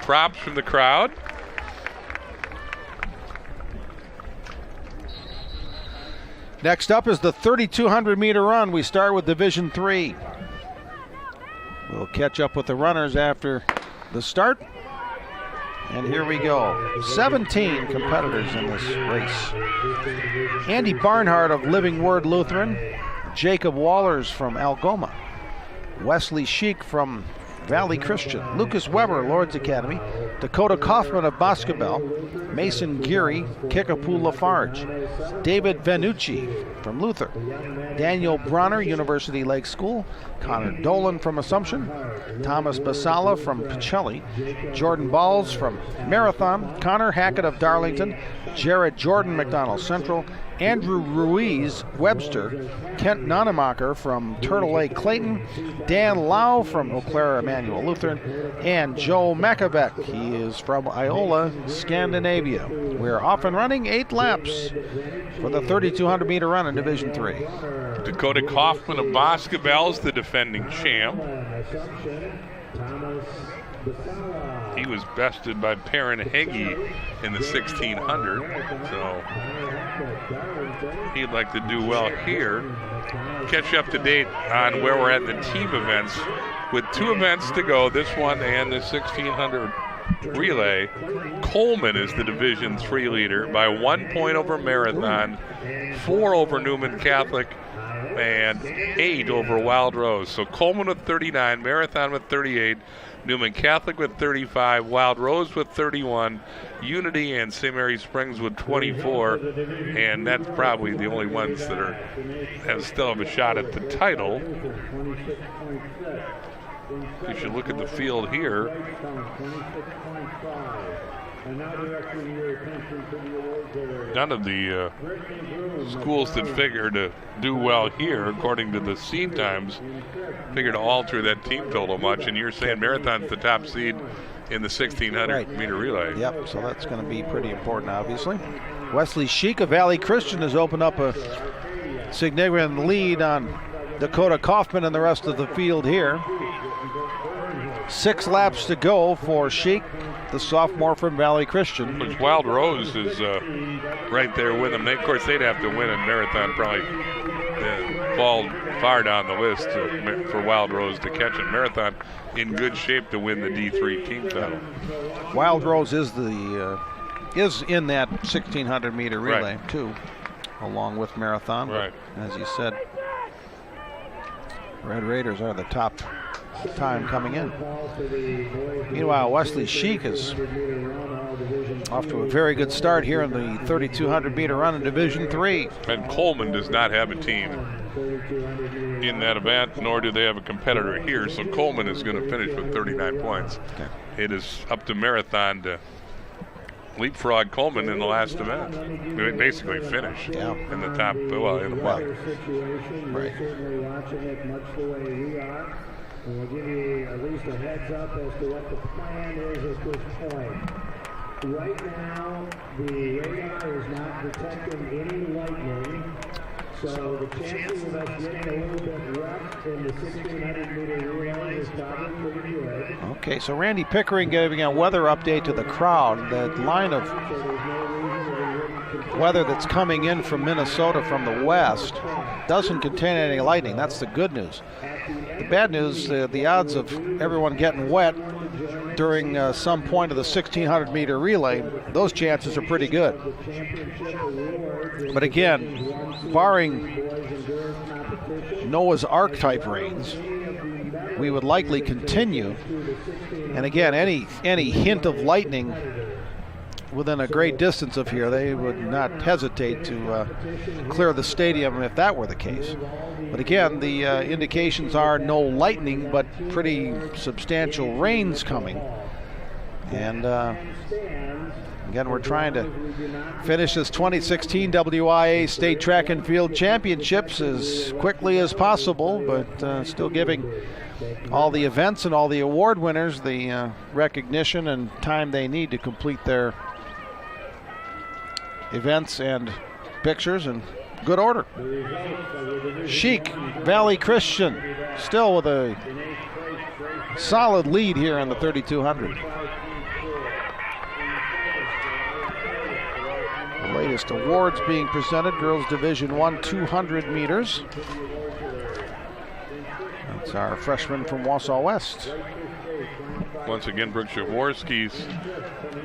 props from the crowd. Next up is the 3,200 meter run. We start with Division 3. We'll catch up with the runners after the start. And here we go. 17 competitors in this race. Andy Barnhart of Living Word Lutheran. Jacob Wallers from Algoma. Wesley Sheik from Valley Christian. Lucas Weber, Lord's Academy. Dakota Kaufman of Boscobel. Mason Geary, Kickapoo Lafarge. David Vanucci from Luther. Daniel Bronner, University Lake School. Connor Dolan from Assumption. Thomas Basala from Pacelli. Jordan Balls from Marathon. Connor Hackett of Darlington. Jared Jordan, McDonald Central. Andrew Ruiz, Webster. Kent Nonemacher from Turtle Lake Clayton. Dan Lau from Eau Claire Emmanuel Lutheran. And Joe Makavec, he is from Iola, Scandinavia. We're off and running 8 laps for the 3,200 meter run in Division 3. Dakota Kaufman of Boscobel is the defending champ. He was bested by Perrin Heggie in the 1,600, so he'd like to do well here. Catch you up to date on where we're at in the team events. With 2 events to go, this one and the 1,600 relay, Coleman is the Division 3 leader by 1 point over Marathon, 4 over Newman Catholic, and 8 over Wild Rose. So Coleman with 39, Marathon with 38, Newman Catholic with 35, Wild Rose with 31, Unity and St. Mary Springs with 24, and that's probably the only ones that still have a shot at the title. You should look at the field here. None of the schools that figure to do well here, according to the seed times, figure to alter that team total much. And you're saying Marathon's the top seed in the 1,600 meter relay. Yep, so that's going to be pretty important, obviously. Wesley Sheik of Valley Christian has opened up a significant lead on Dakota Kaufman and the rest of the field here. 6 laps to go for Sheik, the sophomore from Valley Christian. Which Wild Rose is right there with them. Of course, they'd have to win, and Marathon probably fall far down the list for Wild Rose to catch it. Marathon in good shape to win the D3 team title. Wild Rose is in that 1,600 meter relay too, along with Marathon. Right. But as you said, Red Raiders are the top time coming in. Meanwhile, Wesley Sheik is off to a very good start here in the 3,200 meter run in Division 3. And Coleman does not have a team in that event, nor do they have a competitor here, so Coleman is going to finish with 39 points. Okay. It is up to Marathon to leapfrog Coleman in the last event. They basically finish in the top, well, in the bottom. Right. And we'll give you at least a heads up as to what the plan is at this point. Right now, the radar is not detecting any lightning, so the chances of us getting a little bit rough in the 1,600 meter relay is probably pretty good. Okay, so Randy Pickering giving a weather update to the crowd. That line of weather that's coming in from Minnesota from the west doesn't contain any lightning. That's the good news. The bad news, the odds of everyone getting wet during some point of the 1,600 meter relay, those chances are pretty good. But again, barring Noah's Ark type rains, we would likely continue. And again, any hint of lightning within a great distance of here, they would not hesitate to clear the stadium if that were the case. But again, the indications are no lightning, but pretty substantial rains coming. And again, we're trying to finish this 2016 WIAA State Track and Field Championships as quickly as possible, but still giving all the events and all the award winners the recognition and time they need to complete their events and pictures in good order. Sheik, Valley Christian, still with a solid lead here in the 3,200. Latest awards being presented, girls Division I, 200 meters. That's our freshman from Wausau West. Once again, Brooke Jaworski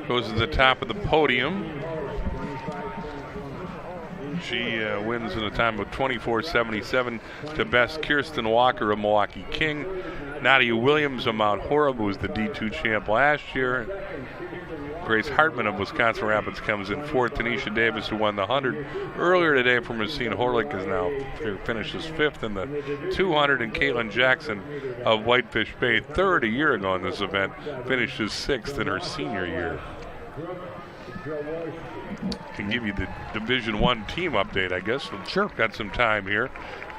goes to the top of the podium. She wins in a time of 24:77 to best Kirsten Walker of Milwaukee King. Nadia Williams of Mount Horeb, who was the D2 champ last year. Grace Hartman of Wisconsin Rapids comes in fourth. Tanisha Davis, who won the 100 earlier today from Racine Horlick, is now finishes fifth in the 200. And Caitlin Jackson of Whitefish Bay, third a year ago in this event, finishes sixth in her senior year. Can give you the Division I team update, I guess. Sure. Got some time here.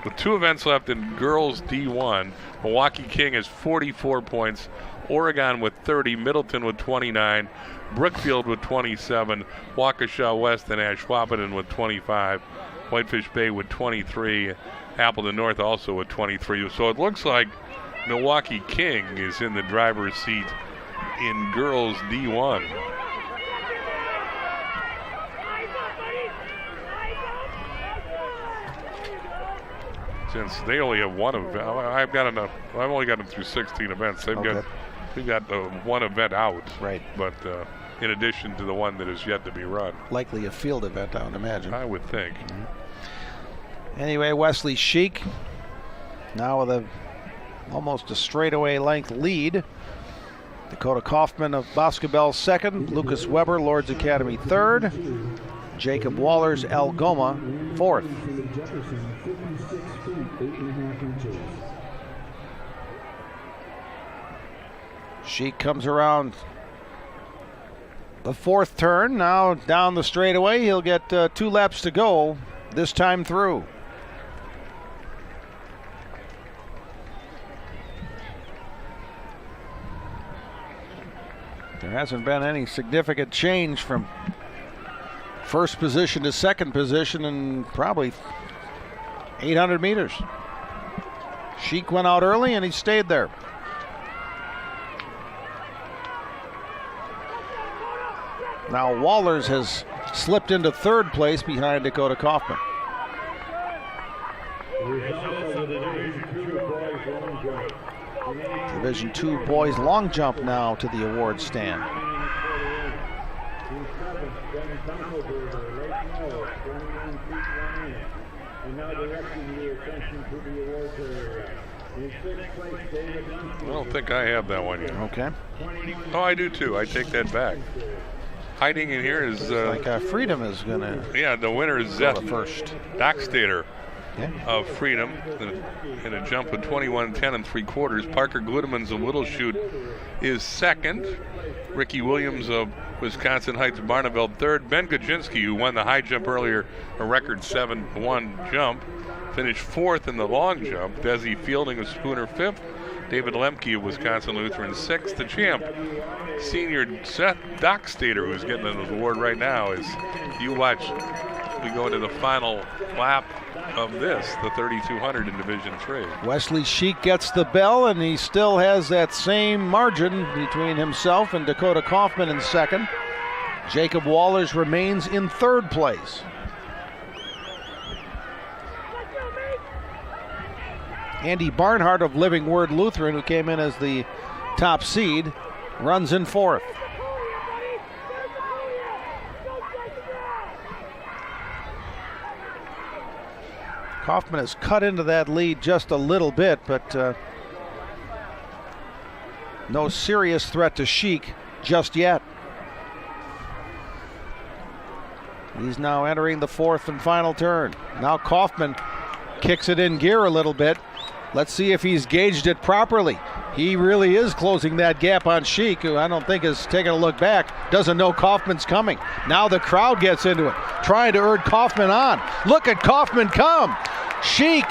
With 2 events left in girls D1, Milwaukee King has 44 points, Oregon with 30, Middleton with 29, Brookfield with 27, Waukesha West and Ashwaubenon with 25, Whitefish Bay with 23, Appleton North also with 23. So it looks like Milwaukee King is in the driver's seat in girls D1. Since they only have one event, I've only got them through 16 events. We've got the one event out, right? But in addition to the one that is yet to be run, likely a field event, I would imagine. I would think. Mm-hmm. Anyway, Wesley Sheik now with almost a straightaway length lead. Dakota Kaufman of Boscobel second, Lucas Weber, Lord's Academy third, Jacob Wallers, Algoma fourth. Sheik comes around the fourth turn, now down the straightaway. He'll get 2 laps to go this time through. There hasn't been any significant change from first position to second position in probably 800 meters. Sheik went out early and he stayed there. Now Wallers has slipped into third place behind Dakota Kaufman. Division II boys long jump now to the award stand. I don't think I have that one yet. Okay. Oh, I do too. I take that back. Hiding in here is Freedom is gonna. Yeah, the winner is Zeth first. Dockstader of Freedom in a jump of 21:10 3/4. Parker Gludemans of Little Chute is second. Ricky Williams of Wisconsin Heights Barneveld third. Ben Gajinski, who won the high jump earlier, a record 7-1 jump, finished fourth in the long jump. Desi Fielding of Spooner fifth. David Lemke of Wisconsin Lutheran sixth. The champ, senior Seth Dockstader, who's getting an award right now, as you watch, we go into the final lap of this, the 3200 in Division III. Wesley Sheik gets the bell, and he still has that same margin between himself and Dakota Kaufman in second. Jacob Wallers remains in third place. Andy Barnhart of Living Word Lutheran, who came in as the top seed, runs in fourth. Kaufman has cut into that lead just a little bit, but no serious threat to Sheik just yet. He's now entering the fourth and final turn. Now Kaufman kicks it in gear a little bit. Let's see if he's gauged it properly. He really is closing that gap on Sheik, who I don't think is taking a look back. Doesn't know Kaufman's coming. Now the crowd gets into it, trying to urge Kaufman on. Look at Kaufman come. Sheik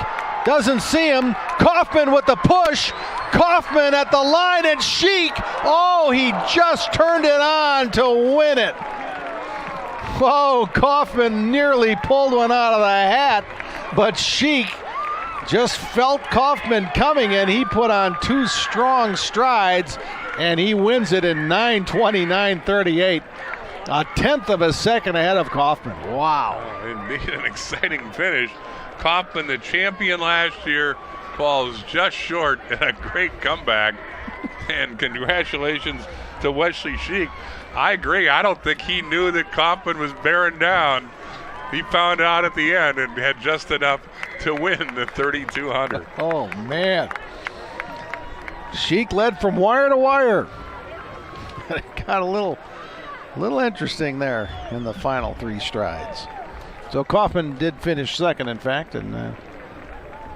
doesn't see him. Kaufman with the push. Kaufman at the line, and Sheik, oh, he just turned it on to win it. Oh, Kaufman nearly pulled one out of the hat, but Sheik just felt Kaufman coming, and he put on 2 strong strides, and he wins it in 9:29.38. A tenth of a second ahead of Kaufman. Wow. Indeed, an exciting finish. Kaufman, the champion last year, falls just short in a great comeback. And congratulations to Wesley Sheik. I agree. I don't think he knew that Kaufman was bearing down. He found out at the end and had just enough to win the 3,200. Oh, man. Sheik led from wire to wire. Got a little interesting there in the final 3 strides. So Kaufman did finish second, in fact, and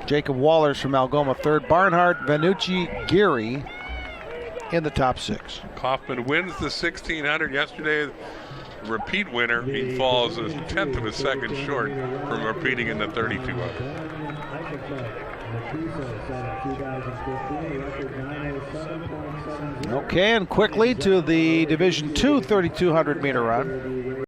Jacob Wallers from Algoma third. Barnhart, Vanucci, Geary in the top 6. Kaufman wins the 1,600 yesterday. Repeat winner. He falls a tenth of a second short from repeating in the 3,200. Okay, and quickly to the Division II 3,200 meter run.